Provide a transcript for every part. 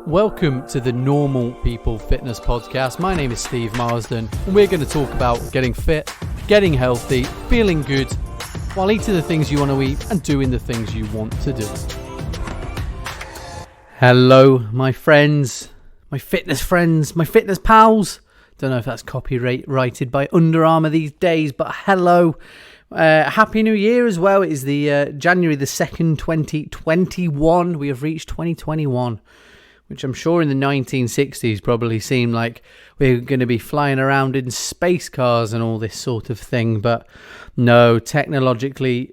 Welcome to the Normal People Fitness Podcast. My name is Steve Marsden, and we're going to talk about getting fit, getting healthy, feeling good, while eating the things you want to eat and doing the things you want to do. Hello, my friends, my fitness pals. Don't know if that's copyrighted by Under Armour these days, but hello. Happy New Year as well. It is the January the 2nd, 2021. We have reached 2021, which I'm sure in the 1960s probably seemed like we were going to be flying around in space cars and all this sort of thing. But no, technology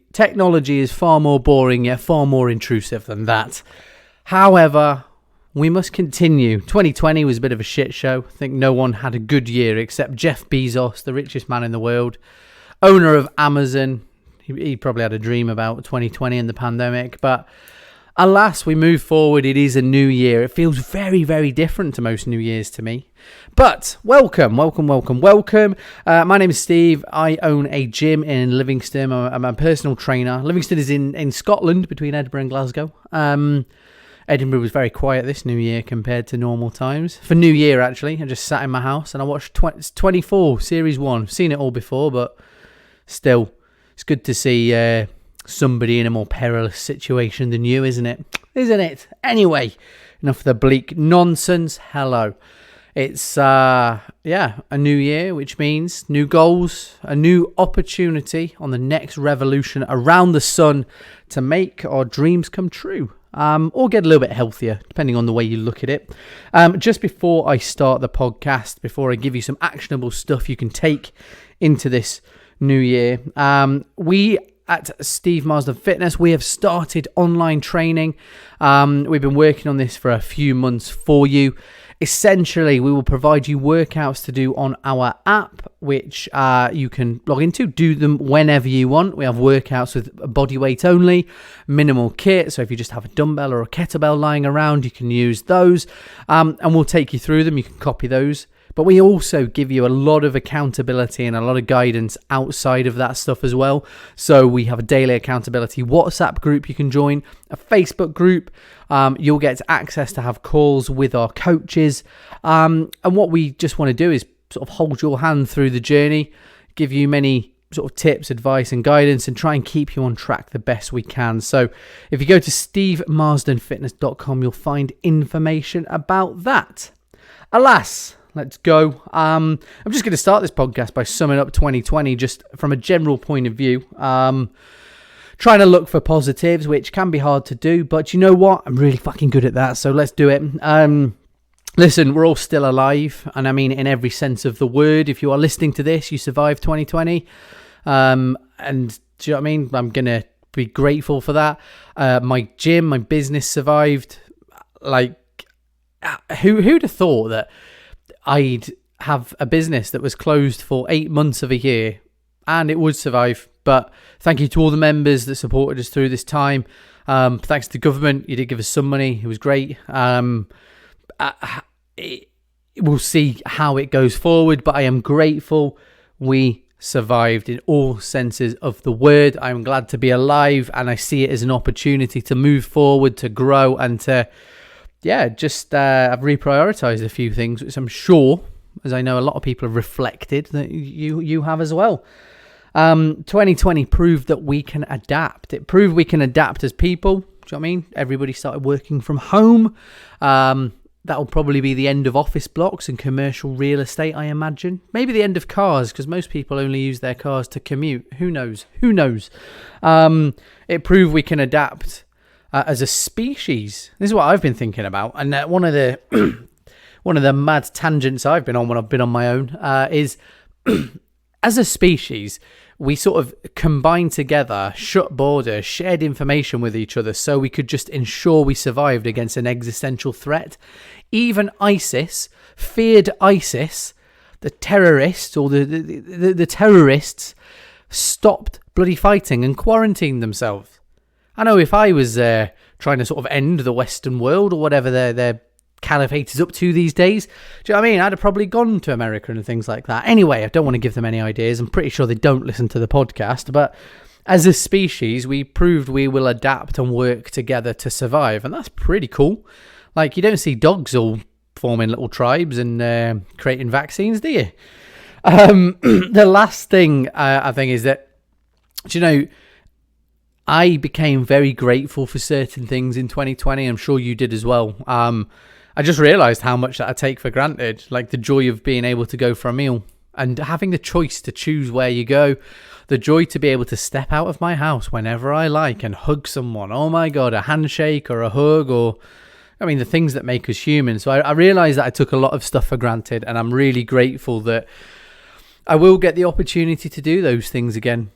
is far more boring, yet far more intrusive than that. However, we must continue. 2020 was a bit of a shit show. I think no one had a good year except Jeff Bezos, the richest man in the world, owner of Amazon. He probably had a dream about 2020 and the pandemic, but alas, we move forward. It is a new year. It feels very, very different to most New Years to me. But welcome. My name is Steve. I own a gym in Livingston. I'm a personal trainer. Livingston is in Scotland, between Edinburgh and Glasgow. Edinburgh was very quiet this New Year compared to normal times. For New Year, actually, I just sat in my house and I watched 24 Series 1. I've seen it all before, but still, it's good to see somebody in a more perilous situation than you, isn't it? Anyway, enough of the bleak nonsense. Hello. It's a new year, which means new goals, a new opportunity on the next revolution around the sun to make our dreams come true. Or get a little bit healthier, depending on the way you look at it. Just before I start the podcast, before I give you some actionable stuff you can take into this new year, we at Steve Marsden Fitness, we have started online training. We've been working on this for a few months for you. Essentially, we will provide you workouts to do on our app, which you can log into, do them whenever you want. We have workouts with body weight only, minimal kit. So if you just have a dumbbell or a kettlebell lying around, you can use those. And we'll take you through them. You can copy those. But we also give you a lot of accountability and a lot of guidance outside of that stuff as well. So we have a daily accountability WhatsApp group you can join, a Facebook group. You'll get access to have calls with our coaches. And what we just want to do is sort of hold your hand through the journey, give you many sort of tips, advice and guidance, and try and keep you on track the best we can. So if you go to stevemarsdenfitness.com, you'll find information about that. Alas, let's go. I'm just going to start this podcast by summing up 2020 just from a general point of view. Trying to look for positives, which can be hard to do, but you know what? I'm really fucking good at that, so let's do it. Listen, we're all still alive, and I mean in every sense of the word. If you are listening to this, you survived 2020, and do you know what I mean? I'm going to be grateful for that. My gym, my business survived. Like, who'd have thought that I'd have a business that was closed for 8 months of a year and it would survive? But thank you to all the members that supported us through this time. Thanks to the government. You did give us some money. It was great. We'll see how it goes forward, but I am grateful we survived in all senses of the word. I'm glad to be alive, and I see it as an opportunity to move forward, to grow, and to I've reprioritized a few things, which I'm sure, as I know a lot of people have reflected, that you have as well. 2020 proved that we can adapt. It proved we can adapt as people. Do you know what I mean? Everybody started working from home. That'll probably be the end of office blocks and commercial real estate, I imagine. Maybe the end of cars, because most people only use their cars to commute. Who knows? It proved we can adapt as a species. This is what I've been thinking about, and one of the mad tangents I've been on when I've been on my own is as a species we sort of combined together, shut borders, shared information with each other so we could just ensure we survived against an existential threat. Even ISIS, feared ISIS, the terrorists or the terrorists stopped bloody fighting and quarantined themselves. I know if I was trying to sort of end the Western world or whatever their caliphate is up to these days, do you know what I mean? I'd have probably gone to America and things like that. Anyway, I don't want to give them any ideas. I'm pretty sure they don't listen to the podcast, but as a species, we proved we will adapt and work together to survive, and that's pretty cool. Like, you don't see dogs all forming little tribes and creating vaccines, do you? The last thing I think is that, I became very grateful for certain things in 2020. I'm sure you did as well. I just realised how much that I take for granted, like the joy of being able to go for a meal and having the choice to choose where you go, the joy to be able to step out of my house whenever I like and hug someone. Oh my God, a handshake or a hug, or the things that make us human. So I realised that I took a lot of stuff for granted, and I'm really grateful that I will get the opportunity to do those things again.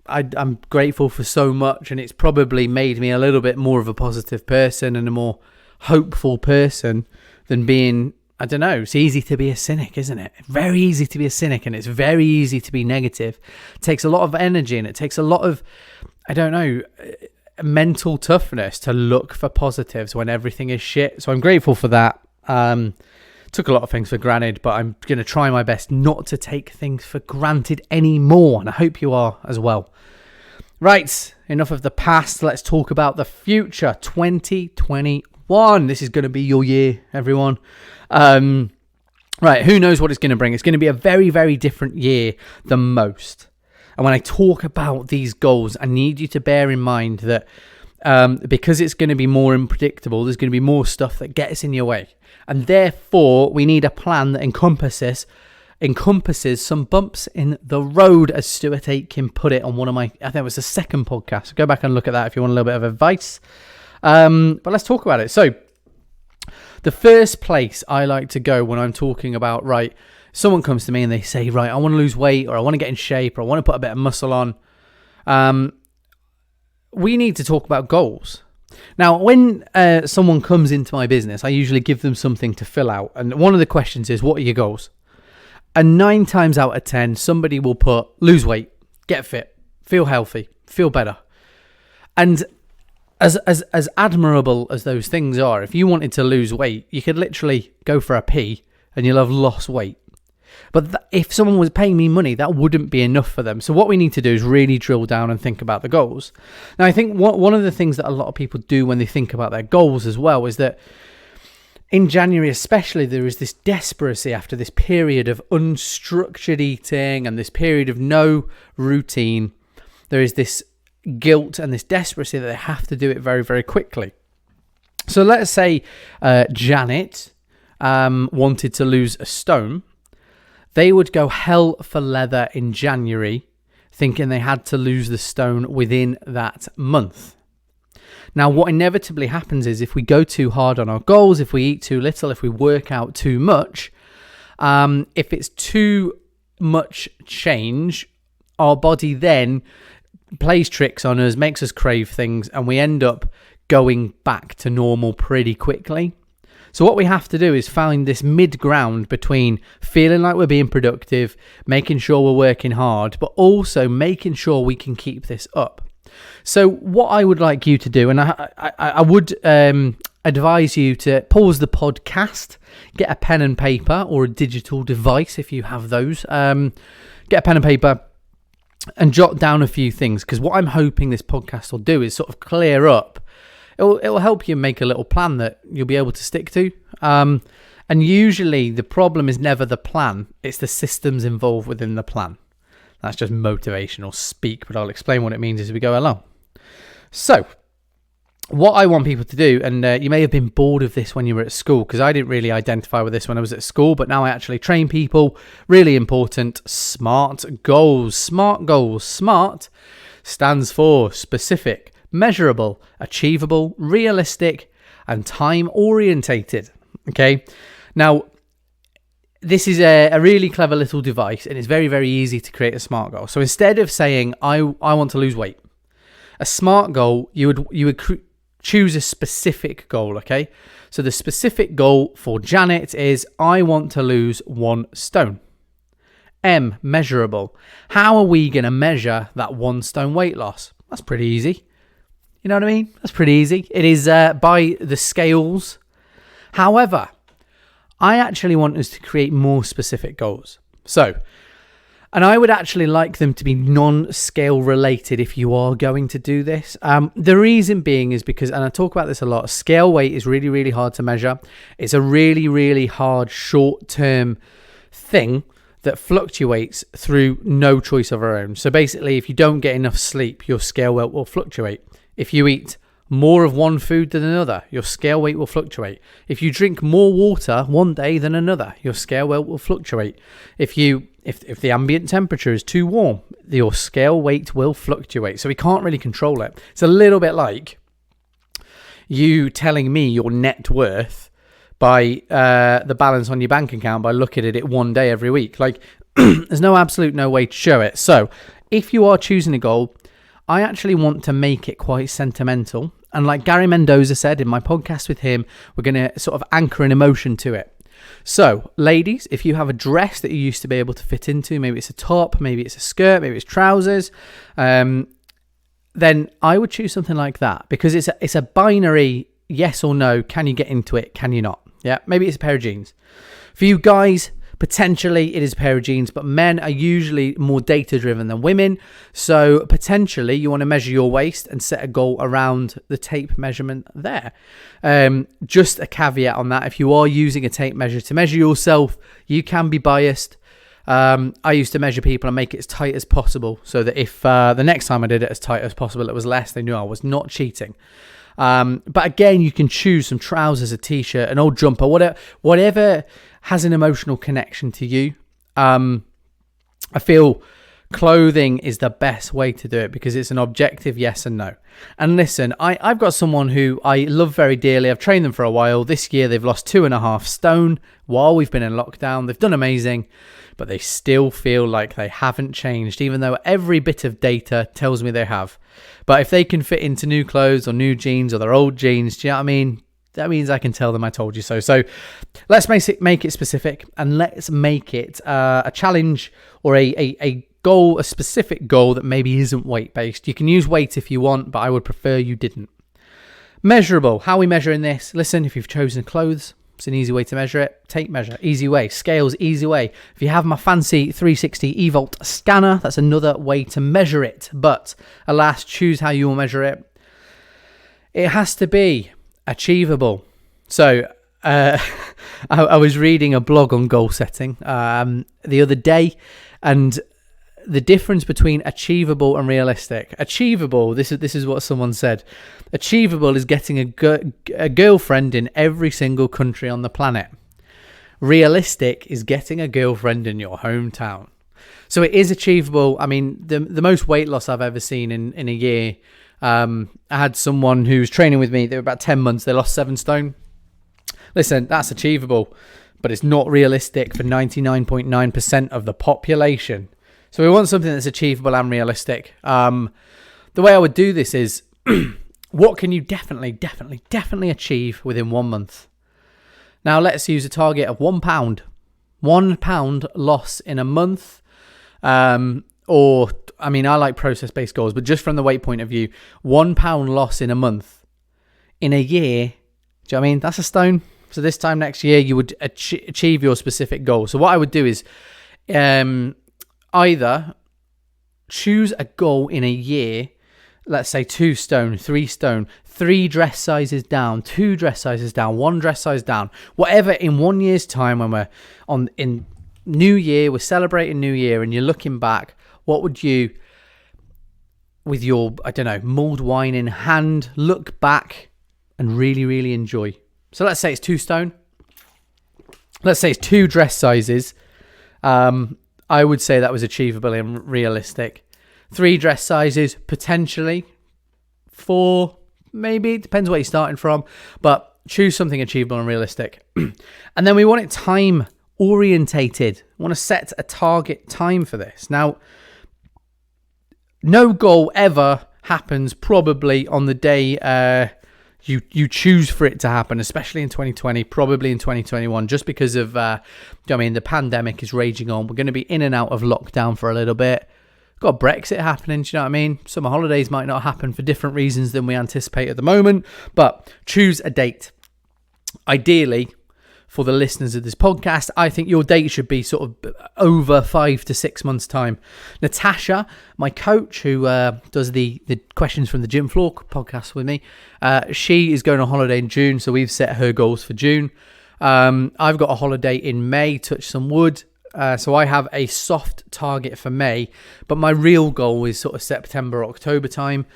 I'm grateful for so much, and it's probably made me a little bit more of a positive person and a more hopeful person than being, I don't know, it's easy to be a cynic, isn't it? Very easy to be a cynic, and it's very easy to be negative. It takes a lot of energy, and it takes a lot of, mental toughness to look for positives when everything is shit. So I'm grateful for that. Took a lot of things for granted, but I'm going to try my best not to take things for granted anymore, and I hope you are as well. Right, enough of the past. Let's talk about the future. 2021. This is going to be your year, everyone. Right, who knows what it's going to bring? It's going to be a very, very different year than most. And when I talk about these goals, I need you to bear in mind that because it's going to be more unpredictable, there's going to be more stuff that gets in your way. And therefore, we need a plan that encompasses some bumps in the road, as Stuart Aitken put it on one of my, I think it was the second podcast. Go back and look at that if you want a little bit of advice. But let's talk about it. So the first place I like to go when I'm talking about, right, someone comes to me and they say, right, I want to lose weight, or I want to get in shape, or I want to put a bit of muscle on. We need to talk about goals. Now, when someone comes into my business, I usually give them something to fill out. And one of the questions is, what are your goals? And 9 times out of 10, somebody will put lose weight, get fit, feel healthy, feel better. And as admirable as those things are, if you wanted to lose weight, you could literally go for a pee and you'll have lost weight. But if someone was paying me money, that wouldn't be enough for them. So what we need to do is really drill down and think about the goals. Now, I think one of the things that a lot of people do when they think about their goals as well is that in January especially, there is this desperation after this period of unstructured eating and this period of no routine. There is this guilt and this desperation that they have to do it very, very quickly. So let's say Janet wanted to lose a stone. They would go hell for leather in January, thinking they had to lose the stone within that month. Now, what inevitably happens is if we go too hard on our goals, if we eat too little, if we work out too much, if it's too much change, our body then plays tricks on us, makes us crave things, and we end up going back to normal pretty quickly. So what we have to do is find this mid-ground between feeling like we're being productive, making sure we're working hard, but also making sure we can keep this up. So what I would like you to do, and I would advise you to pause the podcast, get a pen and paper or a digital device if you have those. Get a pen and paper and jot down a few things, because what I'm hoping this podcast will do is sort of clear up. It'll help you make a little plan that you'll be able to stick to. And usually the problem is never the plan, it's the systems involved within the plan. That's just motivational speak, but I'll explain what it means as we go along. So, what I want people to do, and you may have been bored of this when you were at school, because I didn't really identify with this when I was at school, but now I actually train people. Really important, SMART goals. SMART goals. SMART stands for specific, measurable, achievable, realistic, and time-orientated. Okay? Now, this is a really clever little device, and it's very, very easy to create a SMART goal. So instead of saying, I want to lose weight, a SMART goal, you would choose a specific goal, okay? So the specific goal for Janet is, I want to lose 1 stone. M, measurable. How are we going to measure that 1 stone weight loss? That's pretty easy. You know what I mean? That's pretty easy. It is by the scales. However, I actually want us to create more specific goals. So, And I would actually like them to be non-scale related if you are going to do this. The reason being is because, and I talk about this a lot, scale weight is really, really hard to measure. It's a really, really hard short-term thing that fluctuates through no choice of our own. So basically, if you don't get enough sleep, your scale weight will fluctuate. If you eat more of one food than another, your scale weight will fluctuate. If you drink more water one day than another, your scale weight will fluctuate. If the ambient temperature is too warm, your scale weight will fluctuate. So we can't really control it. It's a little bit like you telling me your net worth by the balance on your bank account by looking at it one day every week. Like, there's no way to show it. So if you are choosing a goal, I actually want to make it quite sentimental. And like Gary Mendoza said in my podcast with him, we're going to sort of anchor an emotion to it. So, ladies, if you have a dress that you used to be able to fit into, maybe it's a top, maybe it's a skirt, maybe it's trousers, then I would choose something like that, because it's a binary yes or no. Can you get into it? Can you not? Yeah, maybe it's a pair of jeans. For you guys, potentially it is a pair of jeans, but men are usually more data driven than women. So potentially you want to measure your waist and set a goal around the tape measurement there. Just a caveat on that. If you are using a tape measure to measure yourself, you can be biased. I used to measure people and make it as tight as possible, so that if the next time I did it as tight as possible, it was less, they knew I was not cheating. But again, you can choose some trousers, a t-shirt, an old jumper, whatever has an emotional connection to you. I feel clothing is the best way to do it, because it's an objective yes and no. And listen, I've got someone who I love very dearly. I've trained them for a while. This year they've lost 2.5 stone while we've been in lockdown. They've done amazing, but they still feel like they haven't changed, even though every bit of data tells me they have. But if they can fit into new clothes or new jeans or their old jeans, do you know what I mean? That means I can tell them I told you so. So let's make it specific, and let's make it a challenge or a goal, a specific goal that maybe isn't weight-based. You can use weight if you want, but I would prefer you didn't. Measurable. How are we measuring this? Listen, if you've chosen clothes, it's an easy way to measure it. Tape measure, easy way. Scales, easy way. If you have my fancy 360 eVolt scanner, that's another way to measure it. But alas, choose how you will measure it. It has to be achievable. So I was reading a blog on goal setting the other day, and the difference between achievable and realistic. Achievable, this is what someone said. Achievable is getting a girlfriend in every single country on the planet. Realistic is getting a girlfriend in your hometown. So it is achievable. I mean, the most weight loss I've ever seen in a year, I had someone who was training with me. They were about 10 months. They lost 7 stone. Listen, that's achievable, but it's not realistic for 99.9% of the population. So we want something that's achievable and realistic. The way I would do this is, what can you definitely achieve within 1 month? Now let's use a target of £1. £1 loss in a month. Or, I mean, I like process-based goals, but just from the weight point of view, £1 loss in a month. In a year, do you know what I mean? That's a stone. So this time next year, you would achieve your specific goal. So what I would do is either choose a goal in a year, let's say 2 stone, 3 stone, 3 dress sizes down, 2 dress sizes down, 1 dress size down, whatever. In 1 year's time, when we're in New Year, we're celebrating New Year, and you're looking back, what would you, with your, I don't know, mulled wine in hand, look back and really, really enjoy? So let's say it's 2 stone. Let's say it's 2 dress sizes. I would say that was achievable and realistic. 3 dress sizes, potentially 4, maybe. It depends where you're starting from. But choose something achievable and realistic. And then we want it time orientated. We want to set a target time for this. Now, no goal ever happens probably on the day you choose for it to happen, especially in 2020, probably in 2021, just because of, the pandemic is raging on. We're going to be in and out of lockdown for a little bit. Got Brexit happening, do you know what I mean? Summer holidays might not happen for different reasons than we anticipate at the moment, but choose a date. Ideally, for the listeners of this podcast, I think your date should be sort of over 5 to 6 months' time. Natasha, my coach, who does the Questions from the Gym Floor podcast with me, she is going on holiday in June, so we've set her goals for June. I've got a holiday in May, touch some wood. So I have a soft target for May, but my real goal is sort of September, October time.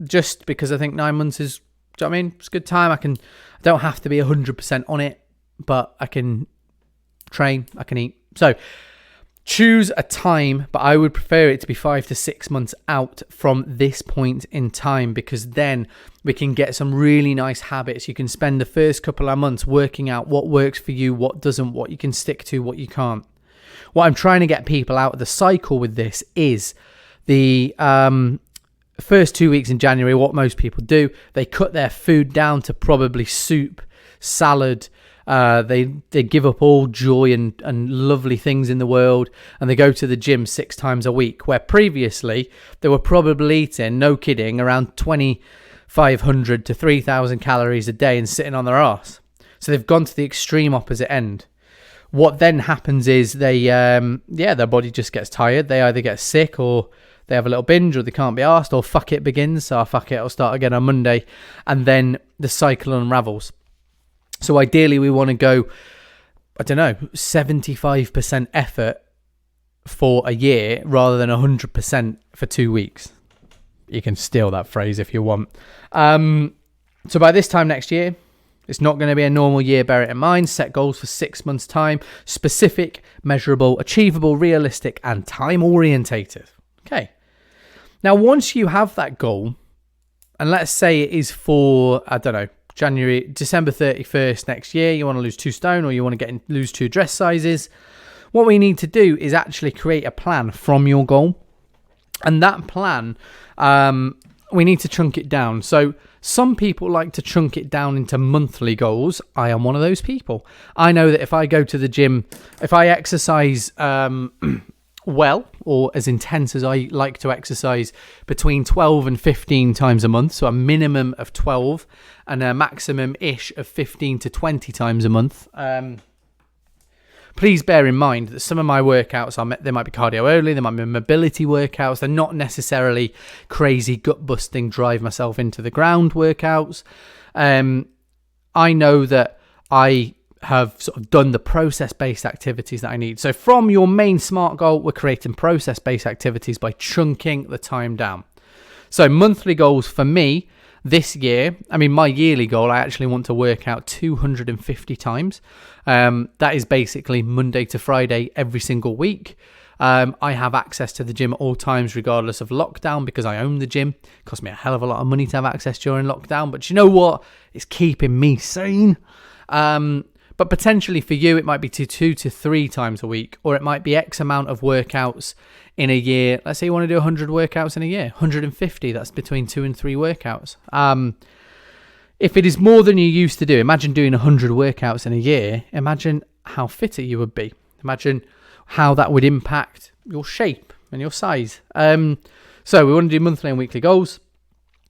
Just because I think 9 months is, do you know what I mean? It's a good time. I don't have to be 100% on it, but I can train, I can eat. So choose a time, but I would prefer it to be 5 to 6 months out from this point in time, because then we can get some really nice habits. You can spend the first couple of months working out what works for you, what doesn't, what you can stick to, what you can't. What I'm trying to get people out of the cycle with this is the first 2 weeks in January. What most people do, they cut their food down to probably soup, salad. They give up all joy and lovely things in the world, and they go to the gym 6 times a week, where previously they were probably eating, no kidding, around 2,500 to 3,000 calories a day and sitting on their arse. So they've gone to the extreme opposite end. What then happens is their body just gets tired. They either get sick, or they have a little binge, or they can't be arsed, or fuck it begins. So fuck it, I'll start again on Monday. And then the cycle unravels. So ideally we want to go, 75% effort for a year rather than 100% for 2 weeks. You can steal that phrase if you want. So by this time next year, it's not going to be a normal year, bear it in mind. Set goals for 6 months' time. Specific, measurable, achievable, realistic, and time-orientated. Okay. Now, once you have that goal, and let's say it is for, December 31st next year, you want to lose 2 stone, or you want to lose 2 dress sizes, what we need to do is actually create a plan from your goal. And that plan, we need to chunk it down. So some people like to chunk it down into monthly goals. I am one of those people. I know that if I go to the gym, if I exercise well, or as intense as I like to exercise, between 12 and 15 times a month, so a minimum of 12 and a maximum-ish of 15 to 20 times a month. Please bear in mind that some of my workouts, they might be cardio only, they might be mobility workouts, they're not necessarily crazy gut-busting, drive myself into the ground workouts. I know that I have sort of done the process-based activities that I need. So from your main SMART goal, we're creating process-based activities by chunking the time down. So monthly goals for me this year, my yearly goal, I actually want to work out 250 times. That is basically Monday to Friday every single week. I have access to the gym at all times, regardless of lockdown, because I own the gym. It costs me a hell of a lot of money to have access during lockdown, but you know what? It's keeping me sane. But potentially for you, it might be 2 to 3 times a week, or it might be X amount of workouts in a year. Let's say you want to do 100 workouts in a year, 150, that's between 2 and 3 workouts. If it is more than you used to do, imagine doing 100 workouts in a year. Imagine how fitter you would be. Imagine how that would impact your shape and your size. So we want to do monthly and weekly goals.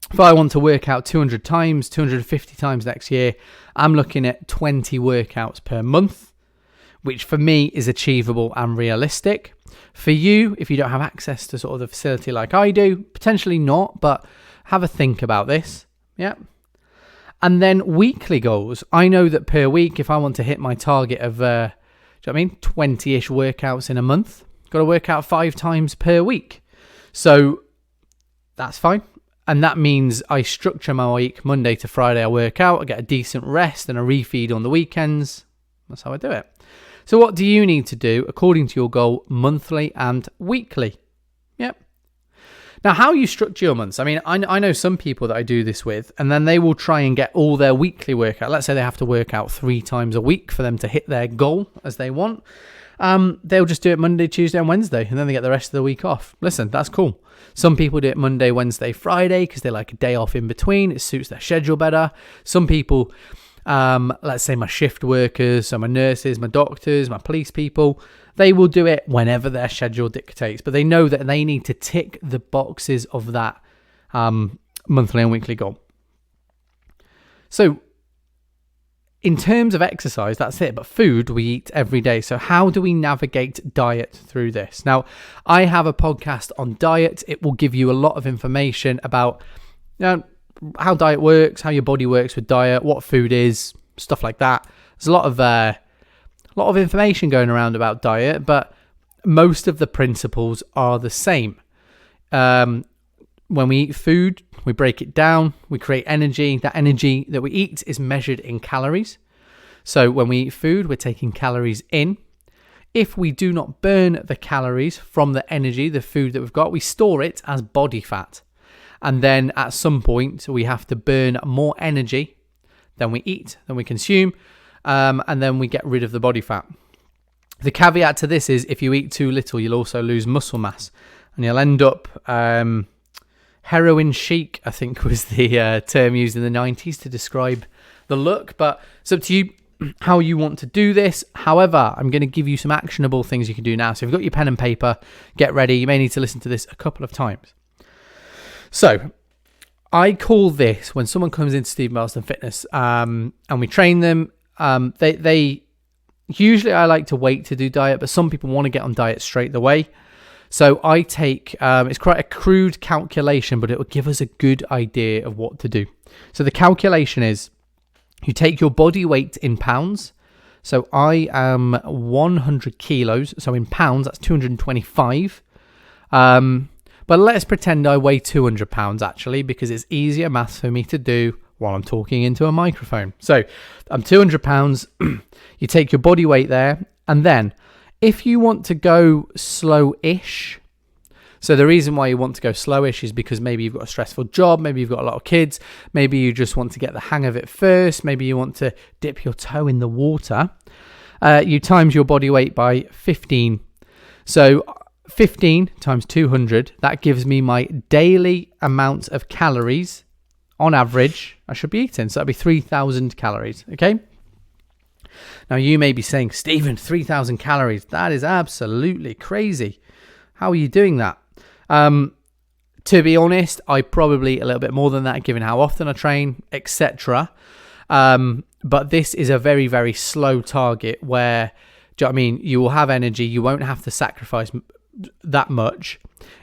If I want to work out 200 times, 250 times next year, I'm looking at 20 workouts per month, which for me is achievable and realistic. For you, if you don't have access to sort of the facility like I do, potentially not, but have a think about this. Yeah. And then weekly goals. I know that per week, if I want to hit my target of, 20-ish workouts in a month, got to work out 5 times per week. So that's fine. And that means I structure my week. Monday to Friday, I work out, I get a decent rest and a refeed on the weekends. That's how I do it. So what do you need to do according to your goal, monthly and weekly? Yep. Now, how you structure your months. I know some people that I do this with, and then they will try and get all their weekly workout. Let's say they have to work out 3 times a week for them to hit their goal as they want. They'll just do it Monday, Tuesday, and Wednesday, and then they get the rest of the week off. Listen, that's cool. Some people do it Monday, Wednesday, Friday because they like a day off in between. It suits their schedule better. Some people, let's say my shift workers, so my nurses, my doctors, my police people, they will do it whenever their schedule dictates, but they know that they need to tick the boxes of that monthly and weekly goal. So in terms of exercise, that's it. But food we eat every day. So how do we navigate diet through this? Now, I have a podcast on diet. It will give you a lot of information about how diet works, how your body works with diet, what food is, stuff like that. There's a lot of information going around about diet, but most of the principles are the same. When we eat food, we break it down, we create energy. That energy that we eat is measured in calories. So when we eat food, we're taking calories in. If we do not burn the calories from the energy, the food that we've got, we store it as body fat. And then at some point, we have to burn more energy than we eat, than we consume, and then we get rid of the body fat. The caveat to this is if you eat too little, you'll also lose muscle mass, and you'll end up heroin chic, I think was the term used in the 90s to describe the look. But it's up to you how you want to do this. However, I'm going to give you some actionable things you can do now. So if you've got your pen and paper, get ready. You may need to listen to this a couple of times. So I call this, when someone comes into Steve Marston Fitness and we train them, they usually, I like to wait to do diet, but some people want to get on diet straight away. So I take, it's quite a crude calculation, but it will give us a good idea of what to do. So the calculation is, you take your body weight in pounds. So I am 100 kilos. So in pounds, that's 225. But let's pretend I weigh 200 pounds actually, because it's easier maths for me to do while I'm talking into a microphone. So I'm 200 pounds. You take your body weight there, and then if you want to go slow-ish, so the reason why you want to go slow-ish is because maybe you've got a stressful job, maybe you've got a lot of kids, maybe you just want to get the hang of it first, maybe you want to dip your toe in the water, you times your body weight by 15. So 15 times 200, that gives me my daily amount of calories on average I should be eating. So that'd be 3,000 calories, okay? Now, you may be saying, Stephen, 3,000 calories, that is absolutely crazy. How are you doing that? To be honest, I probably a little bit more than that, given how often I train, etc. But this is a very, very slow target where, do you know what I mean? You will have energy. You won't have to sacrifice that much.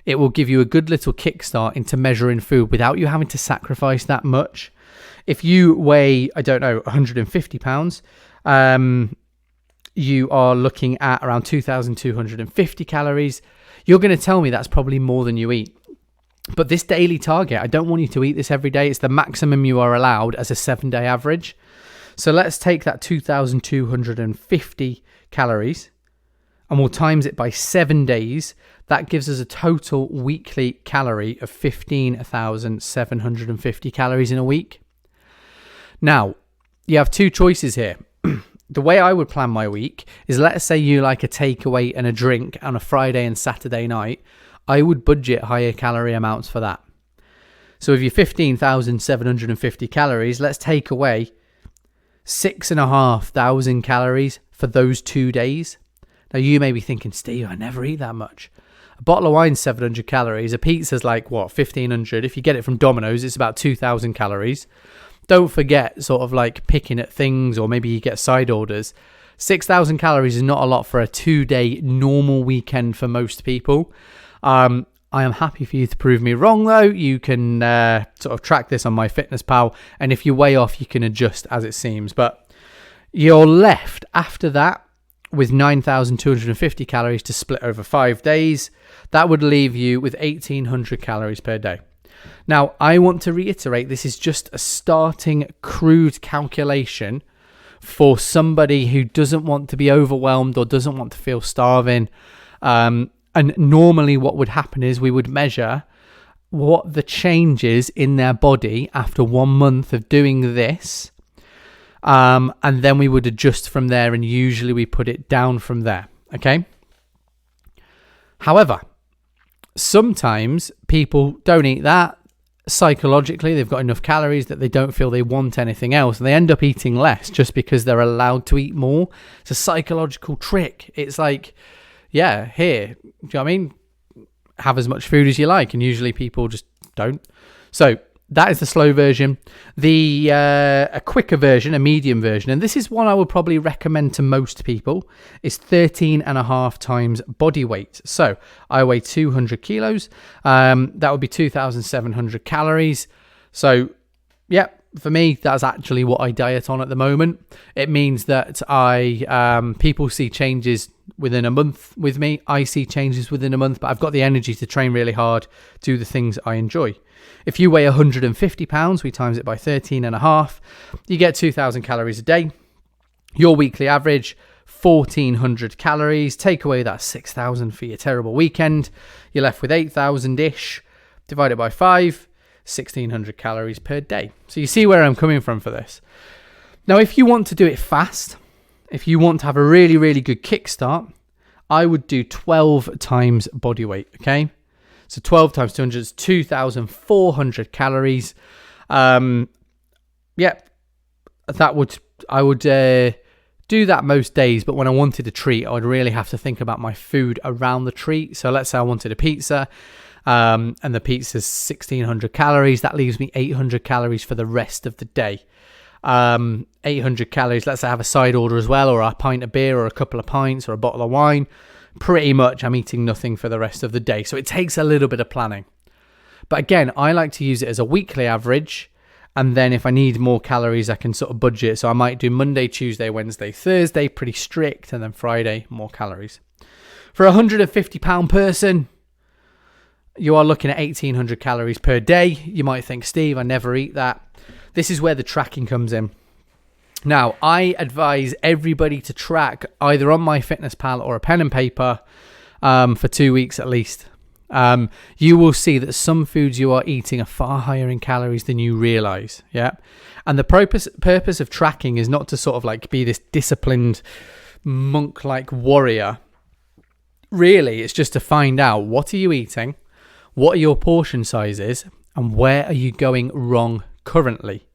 It will give you a good little kickstart into measuring food without you having to sacrifice that much. If you weigh, I don't know, 150 pounds, you are looking at around 2,250 calories. You're going to tell me that's probably more than you eat. But this daily target, I don't want you to eat this every day. It's the maximum you are allowed as a 7-day average. So let's take that 2,250 calories and we'll times it by 7 days. That gives us a total weekly calorie of 15,750 calories in a week. Now, you have two choices here. The way I would plan my week is, let's say you like a takeaway and a drink on a Friday and Saturday night. I would budget higher calorie amounts for that. So if you're 15,750 calories, let's take away 6,500 calories for those 2 days. Now you may be thinking, Steve, I never eat that much. A bottle of wine's 700 calories. A pizza's like, 1,500. If you get it from Domino's, it's about 2,000 calories. Don't forget sort of like picking at things, or maybe you get side orders. 6,000 calories is not a lot for a 2-day normal weekend for most people. I am happy for you to prove me wrong, though. You can sort of track this on MyFitnessPal, and if you're way off, you can adjust as it seems. But you're left after that with 9,250 calories to split over 5 days. That would leave you with 1,800 calories per day. Now, I want to reiterate, this is just a starting crude calculation for somebody who doesn't want to be overwhelmed or doesn't want to feel starving. And normally what would happen is we would measure what the changes in their body after 1 month of doing this. And then we would adjust from there, and usually we put it down from there. Okay. However, sometimes people don't eat that. Psychologically, they've got enough calories that they don't feel they want anything else, and they end up eating less just because they're allowed to eat more. It's a psychological trick. It's like, yeah, here, do you know what I mean? Have as much food as you like, and usually people just don't. So that is the slow version. The a quicker version, a medium version, and this is one I would probably recommend to most people, is 13.5 times body weight. So I weigh 200 kilos. That would be 2,700 calories. So, yeah, for me, that's actually what I diet on at the moment. It means that people see changes within a month with me. I see changes within a month, but I've got the energy to train really hard, do the things I enjoy. If you weigh 150 pounds, we times it by 13.5, you get 2,000 calories a day. Your weekly average, 1,400 calories. Take away that 6,000 for your terrible weekend. You're left with 8,000-ish. Divide it by 5, 1,600 calories per day. So you see where I'm coming from for this. Now, if you want to do it fast, if you want to have a really, really good kickstart, I would do 12 times body weight, okay? So 12 times 200 is 2,400 calories. I would do that most days, but when I wanted a treat, I would really have to think about my food around the treat. So let's say I wanted a pizza, and the pizza's 1,600 calories. That leaves me 800 calories for the rest of the day. 800 calories, let's say I have a side order as well, or a pint of beer, or a couple of pints, or a bottle of wine. Pretty much I'm eating nothing for the rest of the day. So it takes a little bit of planning. But again, I like to use it as a weekly average. And then if I need more calories, I can sort of budget. So I might do Monday, Tuesday, Wednesday, Thursday, pretty strict. And then Friday, more calories. For a 150 pound person, you are looking at 1,800 calories per day. You might think, Steve, I never eat that. This is where the tracking comes in. Now, I advise everybody to track either on MyFitnessPal or a pen and paper for 2 weeks at least. You will see that some foods you are eating are far higher in calories than you realize. Yeah. And the purpose of tracking is not to sort of like be this disciplined monk-like warrior. Really, it's just to find out, what are you eating? What are your portion sizes? And where are you going wrong currently?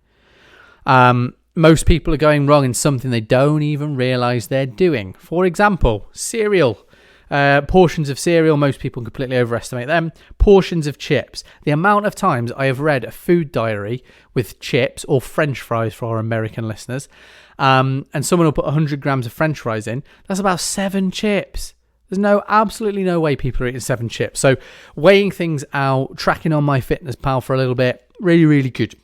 Most people are going wrong in something they don't even realize they're doing. For example, cereal. Portions of cereal, most people completely overestimate them. Portions of chips. The amount of times I have read a food diary with chips or French fries for our American listeners, and someone will put 100 grams of French fries in, that's about 7 chips. There's absolutely no way people are eating 7 chips. So weighing things out, tracking on MyFitnessPal for a little bit, really, really good.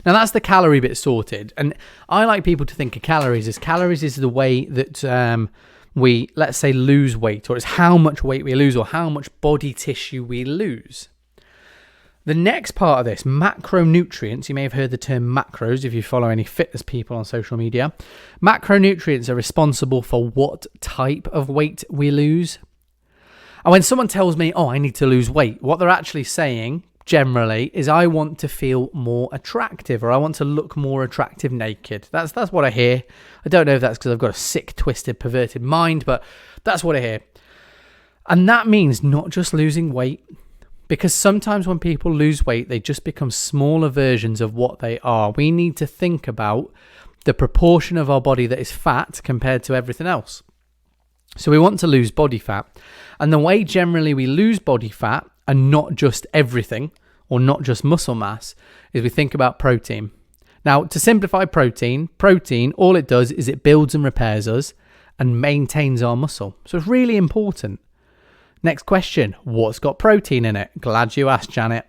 Now that's the calorie bit sorted. And I like people to think of calories is the way that we, let's say, lose weight, or it's how much weight we lose, or how much body tissue we lose. The next part of this, macronutrients, you may have heard the term macros if you follow any fitness people on social media. Macronutrients are responsible for what type of weight we lose. And when someone tells me, I need to lose weight, what they're actually saying generally is, I want to feel more attractive, or I want to look more attractive naked. That's what I hear. I don't know if that's because I've got a sick, twisted, perverted mind, but that's what I hear. And that means not just losing weight, because sometimes when people lose weight, they just become smaller versions of what they are. We need to think about the proportion of our body that is fat compared to everything else. So we want to lose body fat. And the way generally we lose body fat, and not just everything, or not just muscle mass, is we think about protein. Now, to simplify protein, all it does is it builds and repairs us and maintains our muscle. So it's really important. Next question, what's got protein in it? Glad you asked, Janet.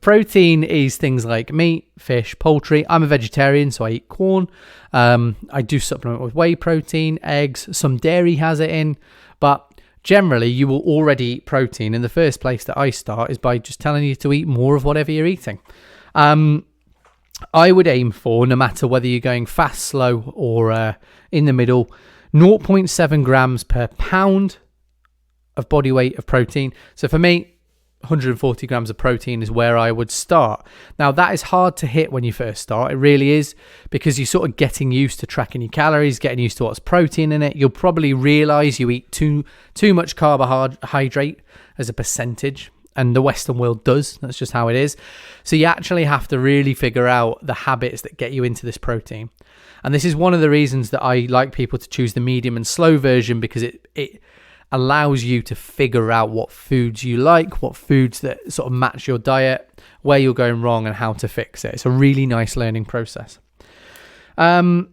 Protein is things like meat, fish, poultry. I'm a vegetarian, so I eat corn. I do supplement with whey protein, eggs. Some dairy has it in, but generally, you will already eat protein. In the first place that I start is by just telling you to eat more of whatever you're eating. I would aim for, no matter whether you're going fast, slow, or in the middle, 0.7 grams per pound of body weight of protein. So for me, 140 grams of protein is where I would start. Now, that is hard to hit when you first start. It really is, because you're sort of getting used to tracking your calories, getting used to what's protein in it. You'll probably realize you eat too much carbohydrate as a percentage, and the Western world does. That's just how it is. So you actually have to really figure out the habits that get you into this protein. And this is one of the reasons that I like people to choose the medium and slow version, because it allows you to figure out what foods you like, what foods that sort of match your diet, where you're going wrong, and how to fix it. It's a really nice learning process. So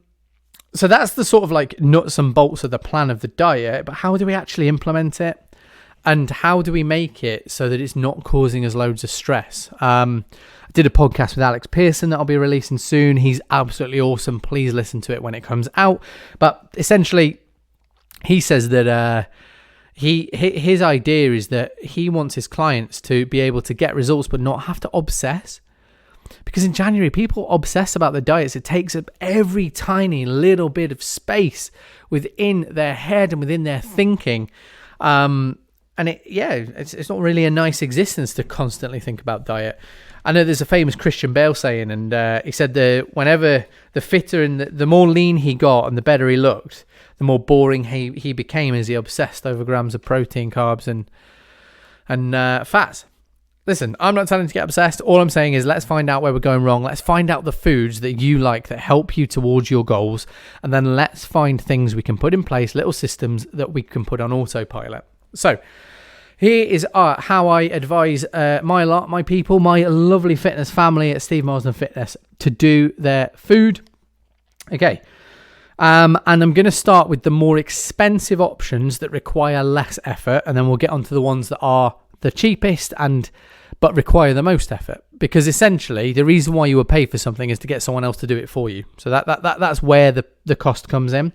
that's the sort of like nuts and bolts of the plan of the diet, but how do we actually implement it? And how do we make it so that it's not causing us loads of stress? I did a podcast with Alex Pearson that I'll be releasing soon. He's absolutely awesome. Please listen to it when it comes out. But essentially, he says that his idea is that he wants his clients to be able to get results but not have to obsess. Because in January, people obsess about their diets. It takes up every tiny little bit of space within their head and within their thinking. And it's not really a nice existence to constantly think about diet. I know there's a famous Christian Bale saying, and he said that whenever the fitter and the more lean he got and the better he looked, the more boring he became as he obsessed over grams of protein, carbs, and fats. Listen, I'm not telling you to get obsessed. All I'm saying is let's find out where we're going wrong. Let's find out the foods that you like that help you towards your goals. And then let's find things we can put in place, little systems that we can put on autopilot. So here is how I advise my people, my lovely fitness family at Steve Marsden Fitness to do their food. Okay. And I'm going to start with the more expensive options that require less effort. And then we'll get onto the ones that are the cheapest but require the most effort. Because essentially, the reason why you would pay for something is to get someone else to do it for you. So that's where the cost comes in.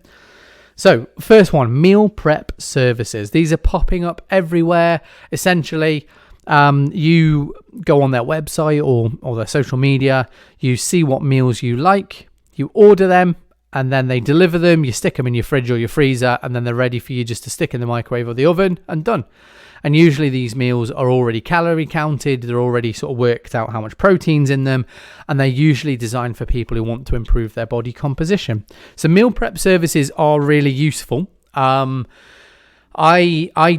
So, first one, meal prep services. These are popping up everywhere. Essentially, you go on their website or their social media, you see what meals you like, you order them, and then they deliver them. You stick them in your fridge or your freezer, and then they're ready for you just to stick in the microwave or the oven and done. And usually these meals are already calorie counted. They're already sort of worked out how much protein's in them. And they're usually designed for people who want to improve their body composition. So meal prep services are really useful. I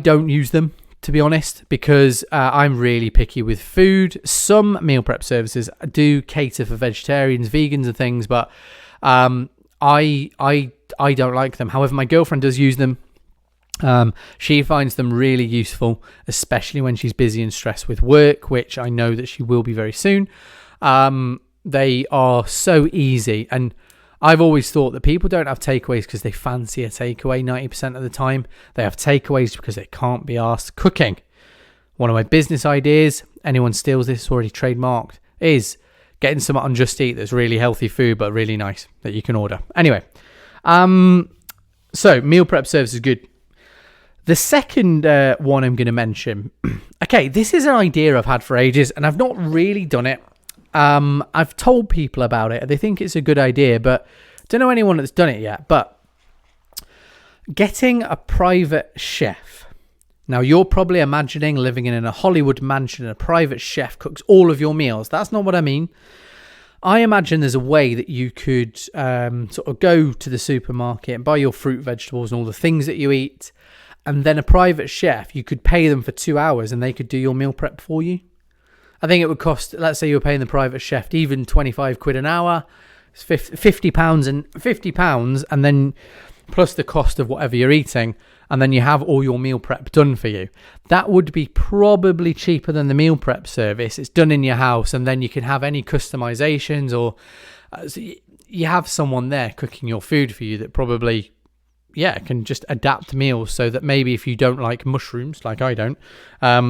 don't use them, to be honest, because I'm really picky with food. Some meal prep services do cater for vegetarians, vegans and things, but I don't like them. However, my girlfriend does use them. She finds them really useful, especially when she's busy and stressed with work, which I know that she will be very soon. They are so easy, and I've always thought that people don't have takeaways because they fancy a takeaway 90% of the time. They have takeaways because they can't be asked cooking. One of my business ideas, anyone steals this, it's already trademarked, is getting some on Just Eat that's really healthy food but really nice that you can order. Anyway, so meal prep service is good. The second one I'm going to mention, okay, this is an idea I've had for ages and I've not really done it. I've told people about it. They think it's a good idea, but I don't know anyone that's done it yet. But getting a private chef. Now, you're probably imagining living in a Hollywood mansion and a private chef cooks all of your meals. That's not what I mean. I imagine there's a way that you could sort of go to the supermarket and buy your fruit, vegetables and all the things that you eat. And then a private chef, you could pay them for 2 hours and they could do your meal prep for you. I think it would cost, let's say you were paying the private chef even 25 quid an hour, it's £50 and then plus the cost of whatever you're eating. And then you have all your meal prep done for you. That would be probably cheaper than the meal prep service. It's done in your house and then you can have any customizations or so you have someone there cooking your food for you that probably can just adapt meals so that maybe if you don't like mushrooms, like I don't,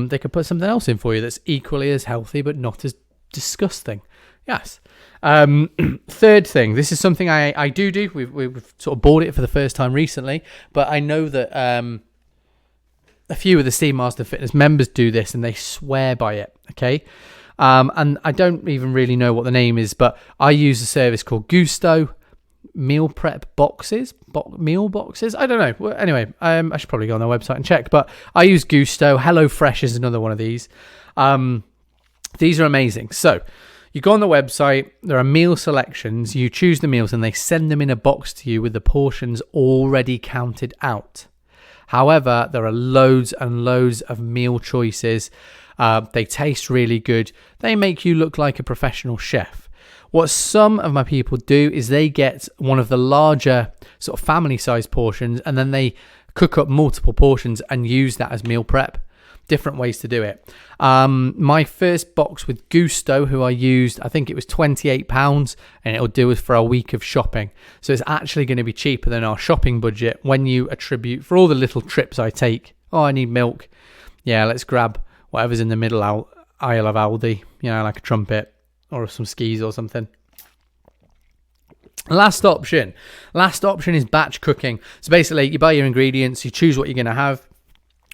they could put something else in for you that's equally as healthy but not as disgusting. Yes. Third thing, this is something I do. We've sort of bought it for the first time recently, but I know that a few of the Steve Marsden Fitness members do this and they swear by it. Okay. And I don't even really know what the name is, but I use a service called Gusto. Meal prep boxes, meal boxes. I don't know. Well, anyway, I should probably go on their website and check. But I use Gusto. HelloFresh is another one of these. These are amazing. So you go on the website. There are meal selections. You choose the meals, and they send them in a box to you with the portions already counted out. However, there are loads and loads of meal choices. They taste really good. They make you look like a professional chef. What some of my people do is they get one of the larger sort of family size portions and then they cook up multiple portions and use that as meal prep. Different ways to do it. My first box with Gusto, who I used, I think it was £28, and it'll do us for a week of shopping. So it's actually going to be cheaper than our shopping budget when you attribute for all the little trips I take. Oh, I need milk. Yeah, let's grab whatever's in the middle aisle of Aldi, like a trumpet or some skis or something. Last option is batch cooking. So basically, you buy your ingredients, you choose what you're going to have.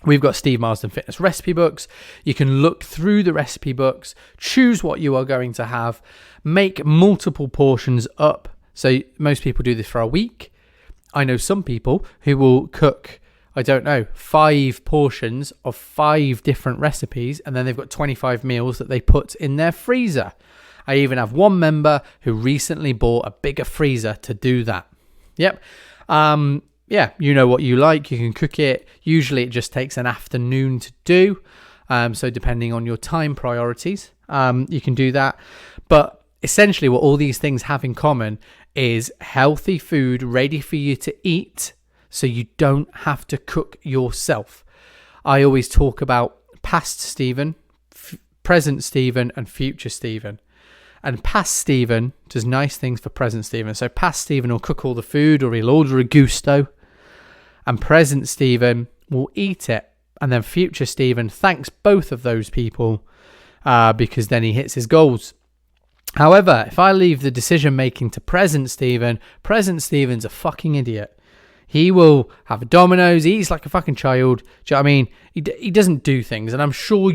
We've got Steve Marsden Fitness recipe books. You can look through the recipe books, choose what you are going to have, make multiple portions up. So most people do this for a week. I know some people who will cook, 5 portions of 5 different recipes, and then they've got 25 meals that they put in their freezer. I even have one member who recently bought a bigger freezer to do that. Yep. Yeah, you know what you like, you can cook it. Usually it just takes an afternoon to do. So depending on your time priorities, you can do that. But essentially what all these things have in common is healthy food ready for you to eat so you don't have to cook yourself. I always talk about past Stephen, present Stephen and future Stephen. And past Stephen does nice things for present Stephen. So past Stephen will cook all the food, or he'll order a Gusto. And present Stephen will eat it. And then future Stephen thanks both of those people because then he hits his goals. However, if I leave the decision making to present Stephen's a fucking idiot. He will have a Domino's. He eats like a fucking child. Do you know what I mean? He doesn't do things. And I'm sure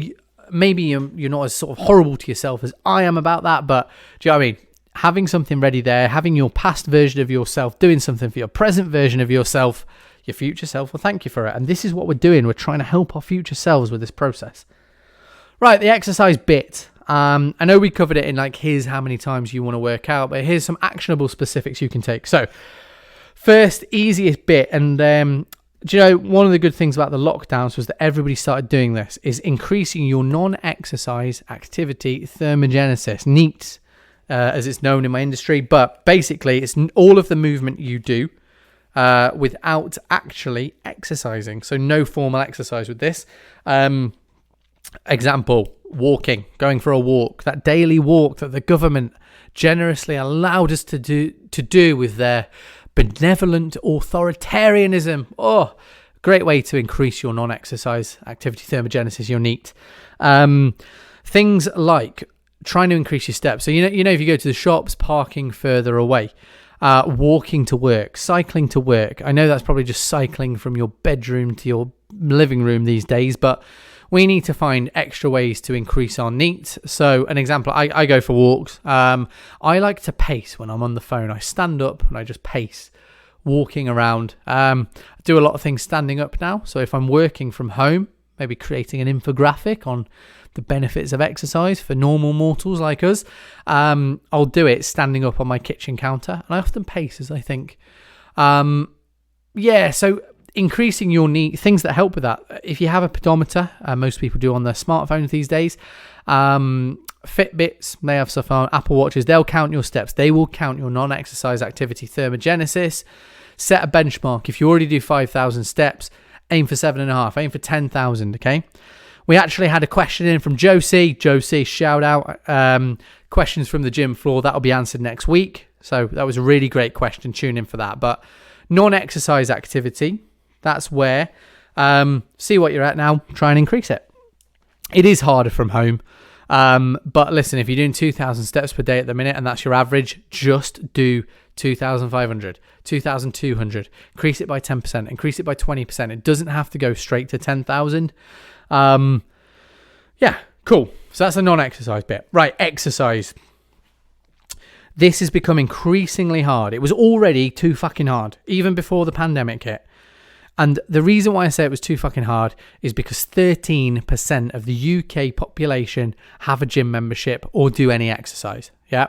maybe you're not as sort of horrible to yourself as I am about that. But do you know what I mean? Having something ready there, having your past version of yourself doing something for your present version of yourself, your future self will thank you for it. And this is what we're doing. We're trying to help our future selves with this process. Right, the exercise bit. I know we covered it in here's how many times you want to work out, but here's some actionable specifics you can take. So first, easiest bit, and do you know, one of the good things about the lockdowns was that everybody started doing this, is increasing your non-exercise activity thermogenesis, NEAT, as it's known in my industry. But basically, it's all of the movement you do without actually exercising. So no formal exercise with this. Example, walking, going for a walk, that daily walk that the government generously allowed us to do with their benevolent authoritarianism. Oh, great way to increase your non-exercise activity thermogenesis, your NEAT. Things like trying to increase your steps. So you know if you go to the shops, parking further away, walking to work, cycling to work. I know that's probably just cycling from your bedroom to your living room these days, but we need to find extra ways to increase our NEAT. So an example, I go for walks. I like to pace when I'm on the phone. I stand up and I just pace, walking around. I do a lot of things standing up now. So if I'm working from home, maybe creating an infographic on the benefits of exercise for normal mortals like us, I'll do it standing up on my kitchen counter. And I often pace as I think. So increasing your NEAT, things that help with that. If you have a pedometer, most people do on their smartphones these days. Fitbits, they have stuff on Apple Watches. They'll count your steps. They will count your non-exercise activity thermogenesis. Set a benchmark. If you already do 5,000 steps, aim for 7.5. Aim for 10,000. Okay. We actually had a question in from Josie. Josie, shout out. Questions from the gym floor. That'll be answered next week. So that was a really great question. Tune in for that. But non-exercise activity, that's where, see what you're at now, try and increase it. It is harder from home. But listen, if you're doing 2,000 steps per day at the minute and that's your average, just do 2,500, 2,200. Increase it by 10%, increase it by 20%. It doesn't have to go straight to 10,000. Yeah, cool. So that's a non-exercise bit. Right, exercise. This has become increasingly hard. It was already too fucking hard, even before the pandemic hit. And the reason why I say it was too fucking hard is because 13% of the UK population have a gym membership or do any exercise. Yeah.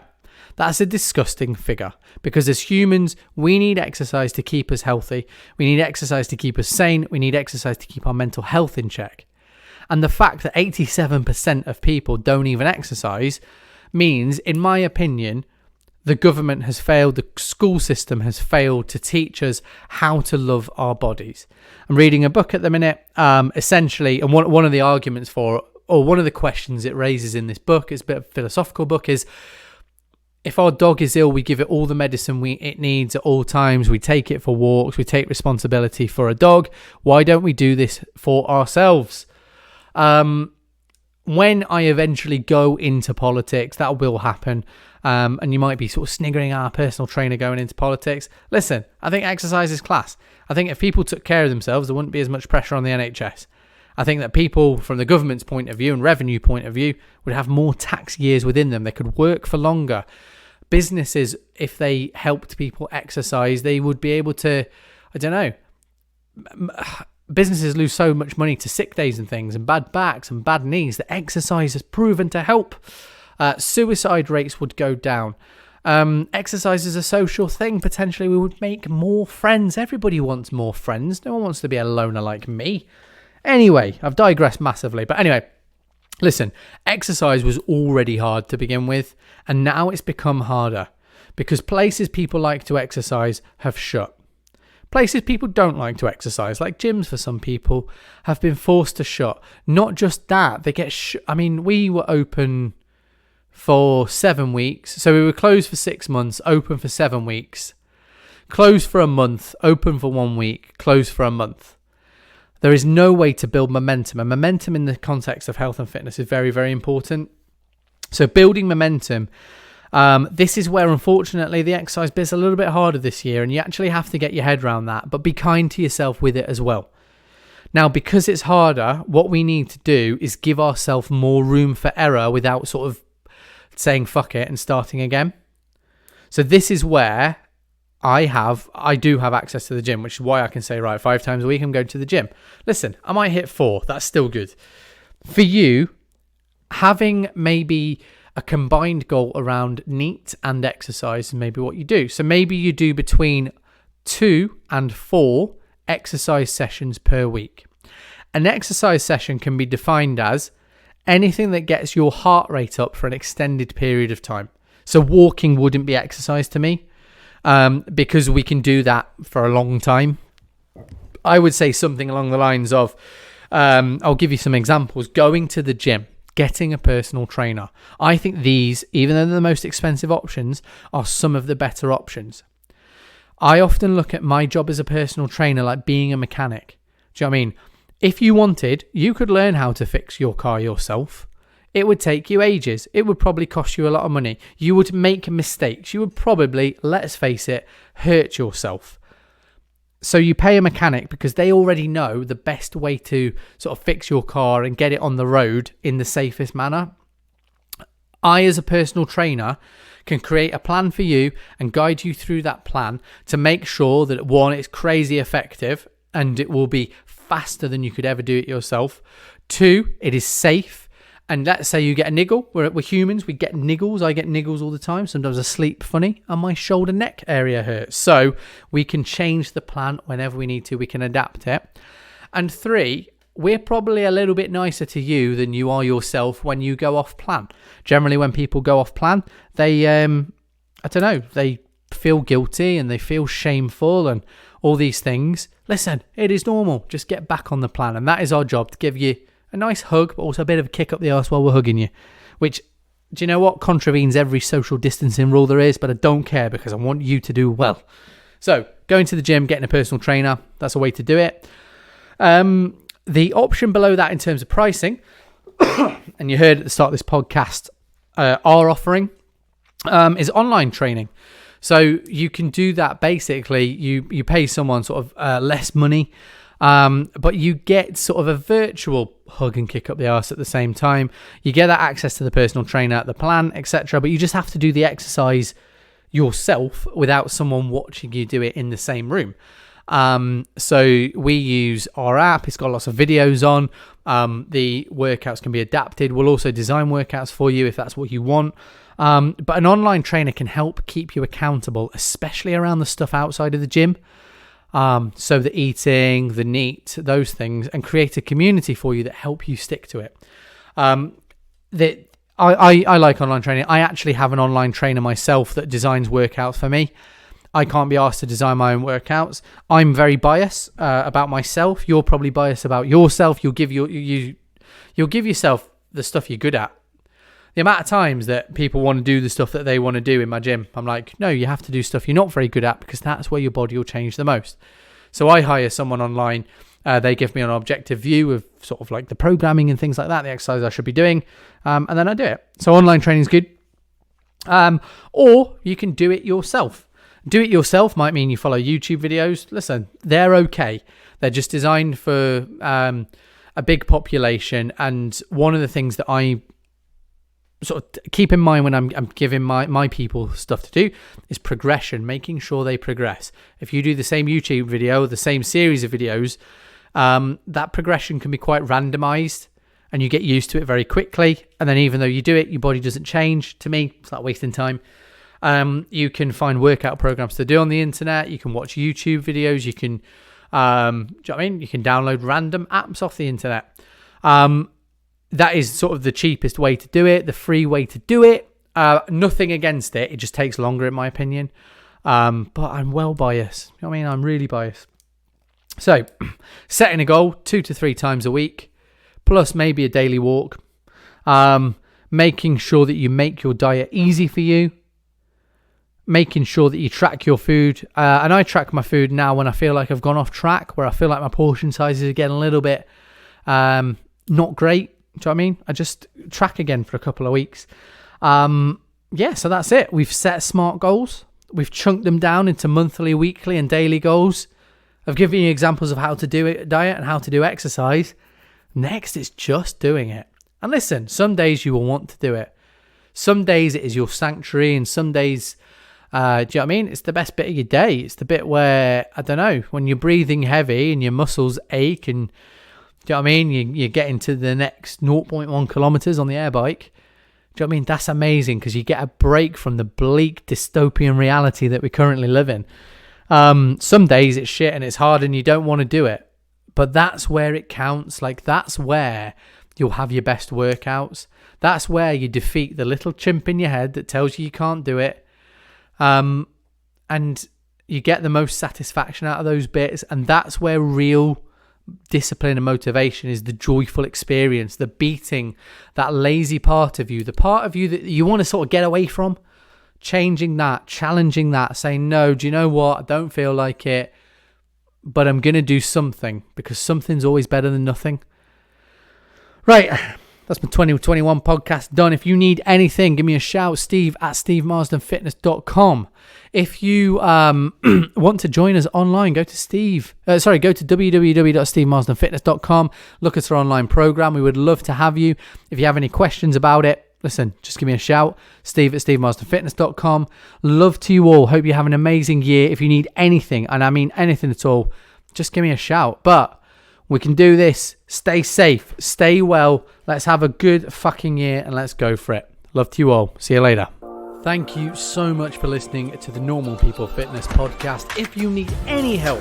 That's a disgusting figure because as humans, we need exercise to keep us healthy. We need exercise to keep us sane. We need exercise to keep our mental health in check. And the fact that 87% of people don't even exercise means, in my opinion, The government has failed, the school system has failed to teach us how to love our bodies. I'm reading a book at the minute, essentially, and one of the arguments for, or one of the questions it raises in this book, it's a bit of a philosophical book, is if our dog is ill, we give it all the medicine it needs at all times, we take it for walks, we take responsibility for a dog. Why don't we do this for ourselves? When I eventually go into politics, that will happen. And you might be sort of sniggering at a personal trainer going into politics. Listen, I think exercise is class. I think if people took care of themselves, there wouldn't be as much pressure on the NHS. I think that people, from the government's point of view and revenue point of view, would have more tax years within them. They could work for longer. Businesses, if they helped people exercise, they would be able to, I don't know, businesses lose so much money to sick days and things and bad backs and bad knees that exercise has proven to help. Suicide rates would go down. Exercise is a social thing. Potentially we would make more friends. Everybody wants more friends. No one wants to be a loner like me. Anyway, I've digressed massively. But anyway, listen, exercise was already hard to begin with, and now it's become harder because places people like to exercise have shut. Places people don't like to exercise, like gyms for some people, have been forced to shut. Not just that, they get we were open for 7 weeks. So we were closed for 6 months, open for 7 weeks, closed for a month, open for 1 week, closed for a month. There is no way to build momentum, and momentum in the context of health and fitness is very, very important. So building momentum, this is where unfortunately the exercise bit's a little bit harder this year, and you actually have to get your head around that, but be kind to yourself with it as well. Now, because it's harder, what we need to do is give ourselves more room for error without sort of saying fuck it and starting again. So this is where I do have access to the gym, which is why I can say, right, 5 times a week I'm going to the gym. Listen, I might hit 4. That's still good. For you, having maybe a combined goal around NEAT and exercise is maybe what you do. So maybe you do between 2 and 4 exercise sessions per week. An exercise session can be defined as anything that gets your heart rate up for an extended period of time. So walking wouldn't be exercise to me, because we can do that for a long time. I would say something along the lines of, I'll give you some examples. Going to the gym, getting a personal trainer. I think these, even though they're the most expensive options, are some of the better options. I often look at my job as a personal trainer like being a mechanic. Do you know what I mean? If you wanted, you could learn how to fix your car yourself. It would take you ages. It would probably cost you a lot of money. You would make mistakes. You would probably, let's face it, hurt yourself. So you pay a mechanic because they already know the best way to sort of fix your car and get it on the road in the safest manner. I, as a personal trainer, can create a plan for you and guide you through that plan to make sure that, one, it's crazy effective and it will be faster than you could ever do it yourself. 2, it is safe. And let's say you get a niggle. We're humans, we get niggles. I get niggles all the time. Sometimes I sleep funny and my shoulder neck area hurts. So we can change the plan whenever we need to. We can adapt it. And 3, we're probably a little bit nicer to you than you are yourself when you go off plan. Generally, when people go off plan, they, they feel guilty and they feel shameful and all these things. Listen, it is normal. Just get back on the plan. And that is our job, to give you a nice hug, but also a bit of a kick up the arse while we're hugging you. Which, do you know what? Contravenes every social distancing rule there is, but I don't care because I want you to do well. So, going to the gym, getting a personal trainer, that's a way to do it. The option below that in terms of pricing, and you heard at the start of this podcast, our offering is online training. So you can do that basically. You pay someone sort of less money, but you get sort of a virtual hug and kick up the arse at the same time. You get that access to the personal trainer, the plan, etc. But you just have to do the exercise yourself without someone watching you do it in the same room. So we use our app. It's got lots of videos on. The workouts can be adapted. We'll also design workouts for you if that's what you want. But an online trainer can help keep you accountable, especially around the stuff outside of the gym. So the eating, the NEAT, those things, and create a community for you that help you stick to it. I like online training. I actually have an online trainer myself that designs workouts for me. I can't be asked to design my own workouts. I'm very biased about myself. You're probably biased about yourself. You'll give yourself the stuff you're good at. The amount of times that people want to do the stuff that they want to do in my gym, I'm like, no, you have to do stuff you're not very good at, because that's where your body will change the most. So I hire someone online. They give me an objective view of sort of like the programming and things like that, the exercise I should be doing, and then I do it. So online training is good. Or you can do it yourself. Do it yourself might mean you follow YouTube videos. Listen, they're okay. They're just designed for a big population. And one of the things that I sort of keep in mind when I'm giving my people stuff to do is progression, making sure they progress. If you do the same YouTube video, the same series of videos, that progression can be quite randomized and you get used to it very quickly. And then even though you do it, your body doesn't change. To me, it's like wasting time. You can find workout programs to do on the internet. You can watch YouTube videos. You can, do you know what I mean? You can download random apps off the internet. That is sort of the cheapest way to do it, the free way to do it. Nothing against it. It just takes longer, in my opinion. But I'm well biased. You know what I mean? I'm really biased. So, setting a goal 2 to 3 times a week, plus maybe a daily walk. Making sure that you make your diet easy for you. Making sure that you track your food. And I track my food now when I feel like I've gone off track, where I feel like my portion sizes are getting a little bit not great. Do you know what I mean? I just track again for a couple of weeks. So that's it. We've set smart goals. We've chunked them down into monthly, weekly, and daily goals. I've given you examples of how to do it, diet and how to do exercise. Next, it's just doing it. And listen, some days you will want to do it. Some days it is your sanctuary, and some days, do you know what I mean? It's the best bit of your day. It's the bit where, I don't know, when you're breathing heavy and your muscles ache, and do you know what I mean? You're getting to the next 0.1 kilometers on the air bike. Do you know what I mean? That's amazing, because you get a break from the bleak dystopian reality that we currently live in. Some days it's shit and it's hard and you don't want to do it. But that's where it counts. Like, that's where you'll have your best workouts. That's where you defeat the little chimp in your head that tells you can't do it. And you get the most satisfaction out of those bits. And that's where real discipline and motivation is, the joyful experience, the beating that lazy part of you, the part of you that you want to sort of get away from, changing that, challenging that, saying, no, do you know what? I don't feel like it, but I'm going to do something, because something's always better than nothing. Right. That's my 2021 podcast done. If you need anything, give me a shout, steve@stevemarsdenfitness.com. If you want to join us online, go to www.stevemarsdenfitness.com. Look at our online program. We would love to have you. If you have any questions about it, listen, just give me a shout, steve@stevemarsdenfitness.com. Love to you all. Hope you have an amazing year. If you need anything, and I mean anything at all, just give me a shout. But we can do this. Stay safe. Stay well. Let's have a good fucking year and let's go for it. Love to you all. See you later. Thank you so much for listening to the Normal People Fitness podcast. If you need any help,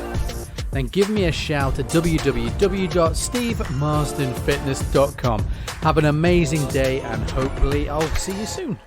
then give me a shout at www.stevemarsdenfitness.com. Have an amazing day and hopefully I'll see you soon.